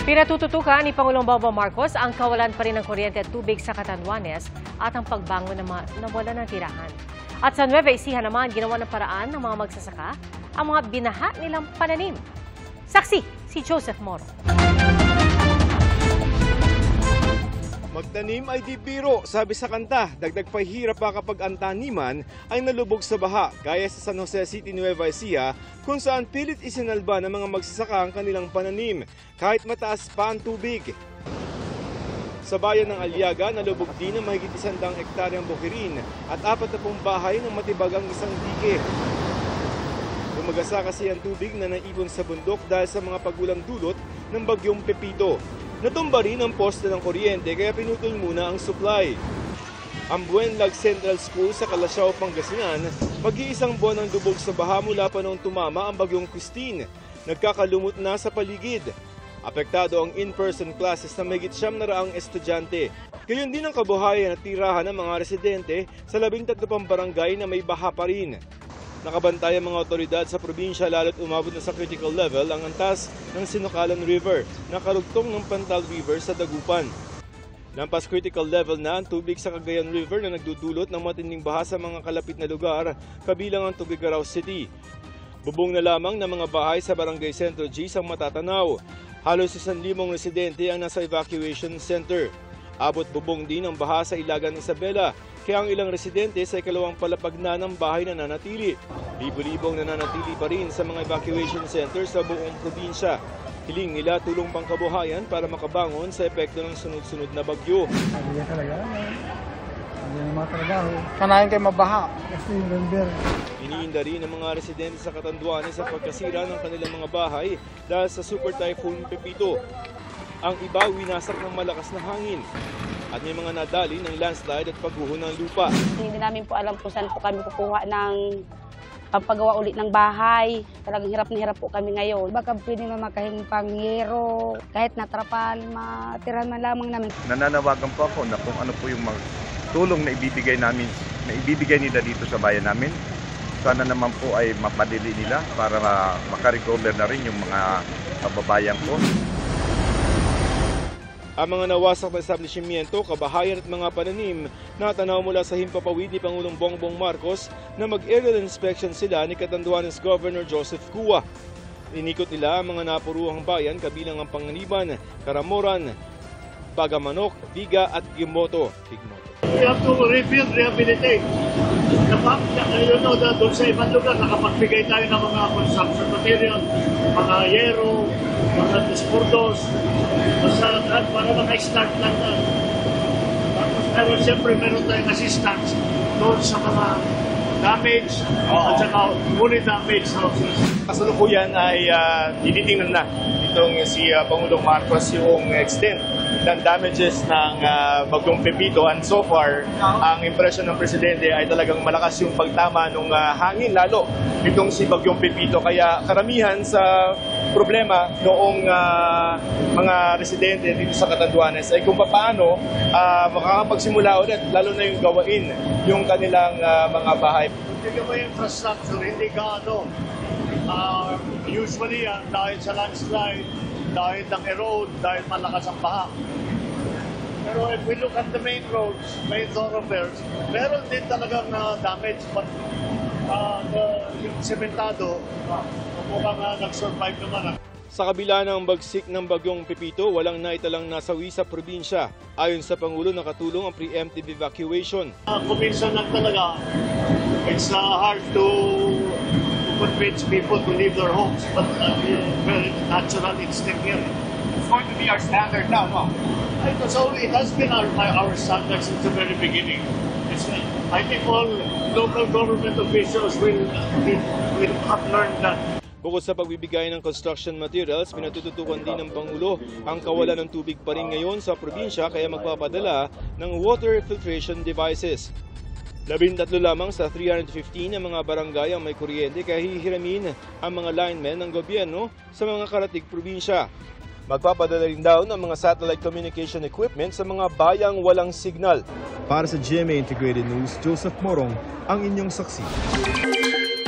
Pinatututukan ni Pangulong Bongbong Marcos ang kawalan pa rin ng kuryente at tubig sa Catanduanes at ang pagbangon ng mga nawalan ng tirahan. At sa Nueva Ecija naman, ginawa ng paraan ng mga magsasaka ang mga binaha nilang pananim. Saksi si Joseph Moro. Magtanim ay di biro, sabi sa kanta. Dagdag pa hirap pa kapag ang taniman ay nalubog sa baha, gaya sa San Jose City, Nueva Ecija, kung saan pilit isinalba ng mga magsasaka ang kanilang pananim, kahit mataas pa ang tubig. Sa bayan ng Aliaga, nalubog din ang mahigit 100 hektaryang bukirin at 40 bahay ng matibag ang isang dike. Lumagasa kasi ang tubig na naibon sa bundok dahil sa mga pagulang dulot ng bagyong Pepito. Natumba rin ang poste ng kuryente kaya pinutol muna ang supply. Ang Buenlag Central School sa Calasiao, Pangasinan, mag-iisang buwan ang lubog sa baha mula pa noong tumama ang bagyong Christine. Nagkakalumot na sa paligid. Apektado ang in-person classes na mahigit 700 estudyante. Gayon din ang kabuhayan at tirahan ng mga residente sa 13 pang barangay na may baha pa rin. Nakabantay ang mga otoridad sa probinsya lalo't umabot na sa critical level ang antas ng Sinukalan River na karugtong ng Pantal River sa Dagupan. Lampas critical level na ang tubig sa Cagayan River na nagdudulot ng matinding baha sa mga kalapit na lugar, kabilang ang Tugigaraw City. Bubong na lamang ng mga bahay sa Barangay Centro G ang matatanaw. Halos 1,000 residente ang nasa evacuation center. Abot bubong din ang baha sa Ilagan Isabela, kaya ang ilang residente sa ikalawang palapag na ng bahay na nanatili. Libo-libong nananatili pa rin sa mga evacuation centers sa buong probinsya. Hiling nila tulong pangkabuhayan para makabangon sa epekto ng sunod-sunod na bagyo. Hindi talaga. Hindi naman talaga. Kanayan kayo mabaha. Kasi yung November. Iniinda rin ng mga residente sa Catanduanes sa pagkasira ng kanilang mga bahay dahil sa Super Typhoon Pepito. Ang iba winasak ng malakas na hangin at may mga nadali ng landslide at pagguho ng lupa. Hindi namin po alam kung saan po kami kukuha ng pampagawa ulit ng bahay. Talagang hirap na hirap po kami ngayon. Baka pwede na makahing pangyero, kahit natrapan, matirahan man lamang namin. Nananawagan po ako na kung ano po yung mga tulong na ibibigay nila dito sa bayan namin. Sana naman po ay mapadili nila para makarecover na rin yung mga kababayan ko. Ang mga nawasak na establishmento, kabahayan at mga pananim natanaw mula sa himpapawid ni Pangulong Bongbong Marcos na mag-aerial inspection sila ni Catanduanes Governor Joseph Cua. Inikot nila ang mga napuruhang bayan kabilang ang Panganiban, Caramoran, Bagamanok, Viga at Gimoto. We have to rebuild, rehabilitate. Doon sa ibang lugar, nakapagbigay tayo ng mga construction material, mga yero, mga disportos, para maka-start lang na. Pero siyempre meron tayong assistance doon sa mga damage at saka fully damaged houses. Kasalukuyan ay tinitingnan na itong si Pangulong Marcos yung extent ng damages ng bagyong Pepito, and so far ang impression ng Presidente ay talagang malakas yung pagtama ng hangin lalo itong si bagyong Pepito, kaya karamihan sa problema noong mga residente dito sa Catanduanes ay kung paano makakapagsimula ulit lalo na yung gawain yung kanilang mga bahay. Hindi ka infrastructure, hindi ka usually dahil sa landslide, dahil ng erode, dahil malakas ang baha. Pero if we look at the main roads, main thoroughfares, meron din talagang damage, but yung sementado, mukhang nag-survive naman. Sa kabila ng bagsik ng bagyong Pepito, walang naitalang nasawi sa probinsya. Ayon sa Pangulo, nakatulong ang preemptive evacuation. Kuminsan lang talaga, it's hard to convince people to leave their homes, but very natural instinct here. It's going to be our standard now, no? It has been our standard since the very beginning. I think all local government officials will have learned that. Bukod sa pagbibigay ng construction materials, pinatututukan din ng Pangulo ang kawalan ng tubig pa rin ngayon sa probinsya kaya magpapadala ng water filtration devices. 13 lamang sa 315 ng mga barangay ang may kuryente kaya hihiramin ang mga linemen ng gobyerno sa mga karatig probinsya. Magpapadala rin daw ng mga satellite communication equipment sa mga bayang walang signal. Para sa GMA Integrated News, Joseph Morong, ang inyong saksi.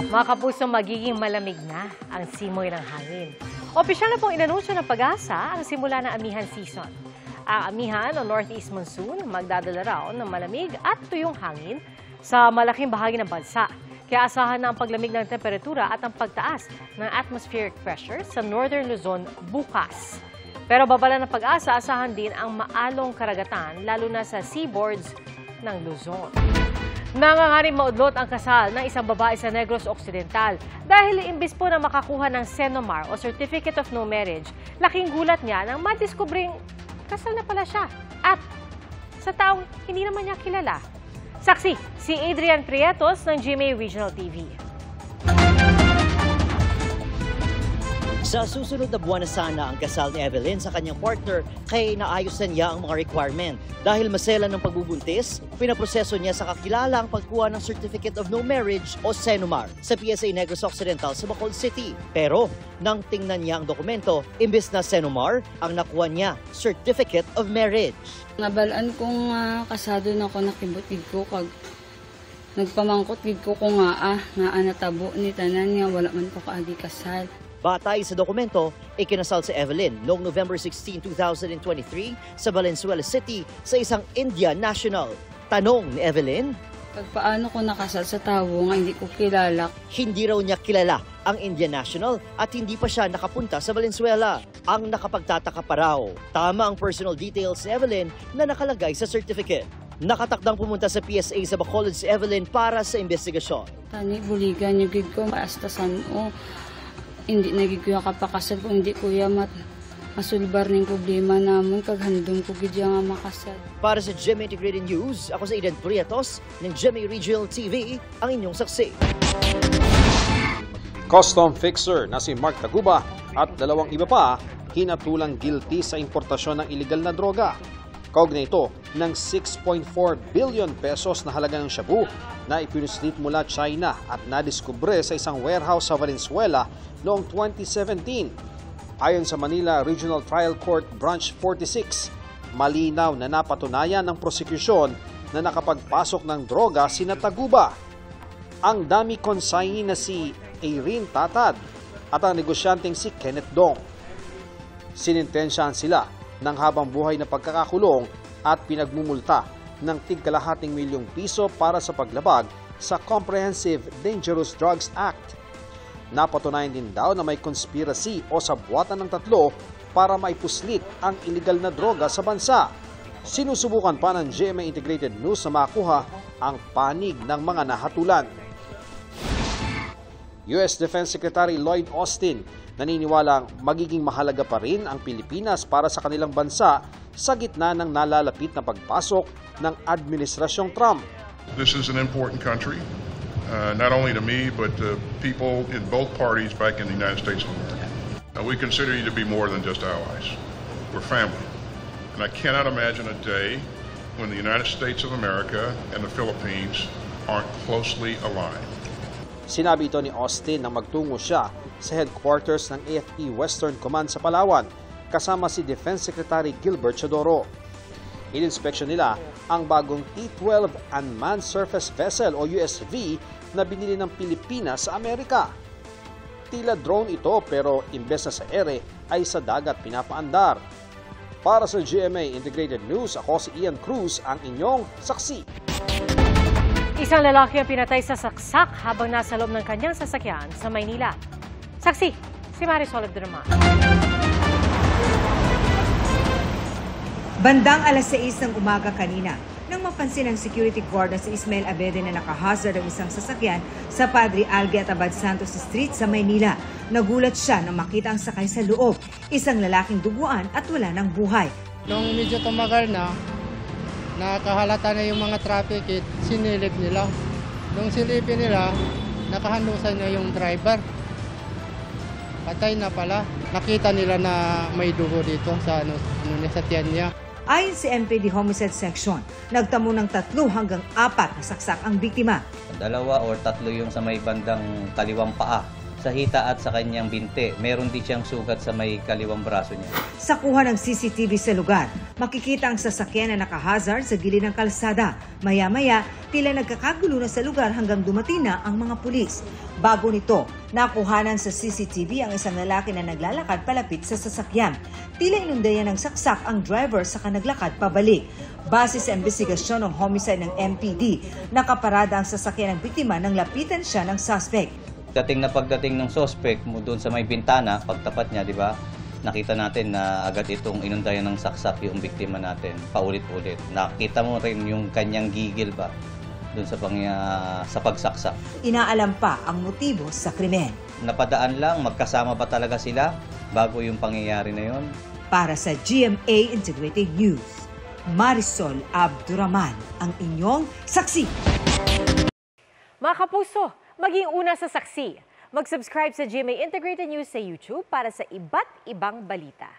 Mga kapuso, magiging malamig na ang simoy ng hangin. Opisyal na pong inanunsyo ng Pag-asa ang simula ng amihan season. Ang amihan o northeast monsoon magdadala raw ng malamig at tuyong hangin sa malaking bahagi ng bansa. Kaya asahan na ang paglamig ng temperatura at ang pagtaas ng atmospheric pressure sa Northern Luzon bukas. Pero babala ng Pag-asa, asahan din ang maalong karagatan lalo na sa seaboards ng Luzon. Nangangaring maudlot ang kasal ng isang babae sa Negros Occidental dahil imbis po na makakuha ng Senomar o Certificate of No Marriage, laking gulat niya nang madiskubring kasal na pala siya at sa taong hindi naman niya kilala. Saksi, si Adrian Prietos ng GMA Regional TV. Sa susunod na buwan na sana ang kasal ni Evelyn sa kanyang partner kaya naayos na niya ang mga requirement. Dahil masela ng pagbubuntis, pinaproseso niya sa kakilala ang pagkuha ng Certificate of No Marriage o Senomar sa PSA Negros Occidental sa Bacolod City. Pero nang tingnan niya ang dokumento, imbes na Senomar, ang nakuha niya Certificate of Marriage. Nabalaan kong kasado na ako nakibutid ko kag nagpamangkot gid ko nga natabo ni tanan nga wala man ko kaagi kasal. Batay sa dokumento, ikinasal si Evelyn noong November 16, 2023 sa Valenzuela City sa isang Indian national. Tanong ni Evelyn, Paano ko nakasal sa tao nga hindi ko kilala? hindi raw niya kilala ang Indian national at hindi pa siya nakapunta sa Valenzuela. Ang nakapagtataka pa raw, tama ang personal details ni Evelyn na nakalagay sa certificate. Nakatakdang pumunta sa PSA sa Bacolod si Evelyn para sa investigasyon. Tani, buligan yung gid ko, maastasan o. Hindi nagig kuya kapakasal kung hindi kuya masulbar ng problema namon kag handom ko gid nga makasal. Para sa GMA Integrated News, ako sa Adrian Prietos ng GMA Regional TV, ang inyong saksi. Custom fixer na si Mark Taguba at dalawang iba pa hinatulang guilty sa importasyon ng iligal na droga. Kaugnay ito ng 6.4 billion pesos na halaga ng shabu na ipinuslit mula China at nadiskubre sa isang warehouse sa Valenzuela noong 2017. Ayon sa Manila Regional Trial Court Branch 46, malinaw na napatunayan ng prosekusyon na nakapagpasok ng droga sina Taguba, ang dami consignee na si Erin Tatad at ang negosyanteng si Kenneth Dong. Sinintensyahan sila ng habang buhay na pagkakakulong at pinagmumulta ng tig-kalahating milyong piso para sa paglabag sa Comprehensive Dangerous Drugs Act. Napatunayan din daw na may conspiracy o sabwatan ng tatlo para maipuslit ang iligal na droga sa bansa. Sinusubukan pa ng GMA Integrated News na makuha ang panig ng mga nahatulan. US Defense Secretary Lloyd Austin naniniwalang magiging mahalaga pa rin ang Pilipinas para sa kanilang bansa sa gitna ng nalalapit na pagpasok ng Administrasyong Trump. This is an important country, not only to me, but to people in both parties back in the United States of America. We consider you to be more than just allies. We're family. And I cannot imagine a day when the United States of America and the Philippines aren't closely aligned. Sinabi ito ni Austin nang magtungo siya sa headquarters ng AFP Western Command sa Palawan kasama si Defense Secretary Gilbert Chodoro. Ininspeksyon nila ang bagong T-12 Unmanned Surface Vessel o USV na binili ng Pilipinas sa Amerika. Tila drone ito pero imbes na sa ere ay sa dagat pinapaandar. Para sa GMA Integrated News, ako si Ian Cruz, ang inyong saksi. Isang lalaki ang pinatay sa saksak habang nasa loob ng kanyang sasakyan sa Maynila. Saksi, si Marisol Abdurrahman. Bandang alas 6 ng umaga kanina, nang mapansin ng security guard na si Ismael Abede na nakahazard ang isang sasakyan sa Padre Alge at Abad Santos Street sa Maynila. Nagulat siya nang makita ang sakay sa loob, isang lalaking duguan at wala ng buhay. Nung medyo tumagal na, nakahalata na yung mga traffic, sinilip nila. Nung silipin nila, nakahanusan niya yung driver. Patay na pala. Nakita nila na may dugo dito sa sa tiyan niya. Ayon sa MPD Homicide Section, nagtamo ng 3 hanggang 4 na saksak ang biktima. 2 or 3 yung sa may bandang kaliwang paa sa hita at sa kanyang binte. Meron din siyang sugat sa may kaliwang braso niya. Sa kuha ng CCTV sa lugar, makikita ang sasakyan na naka-hazard sa gilid ng kalsada. Maya-maya, tila nagkakagulo na sa lugar hanggang dumating na ang mga pulis. Bago nito, nakuhanan sa CCTV ang isang lalaki na naglalakad palapit sa sasakyan. Tila inundayan ng saksak ang driver saka naglakad pabalik. Base sa investigasyon ng homicide ng MPD, nakaparada ang sasakyan ng biktima nang lapitan siya ng suspect. Pagdating ng suspect mo doon sa may bintana, pagtapat niya, di ba? Nakita natin na agad itong inundayan ng saksak yung biktima natin, paulit-ulit. Nakita mo rin yung kanyang gigil ba doon sa pagsaksak. Inaalam pa ang motibo sa krimen. Napadaan lang, magkasama ba talaga sila bago yung pangyayari na yon? Para sa GMA Integrated News, Marisol Abduraman, ang inyong saksi. Mga kapuso, maging una sa saksi. Mag-subscribe sa GMA Integrated News sa YouTube para sa iba't ibang balita.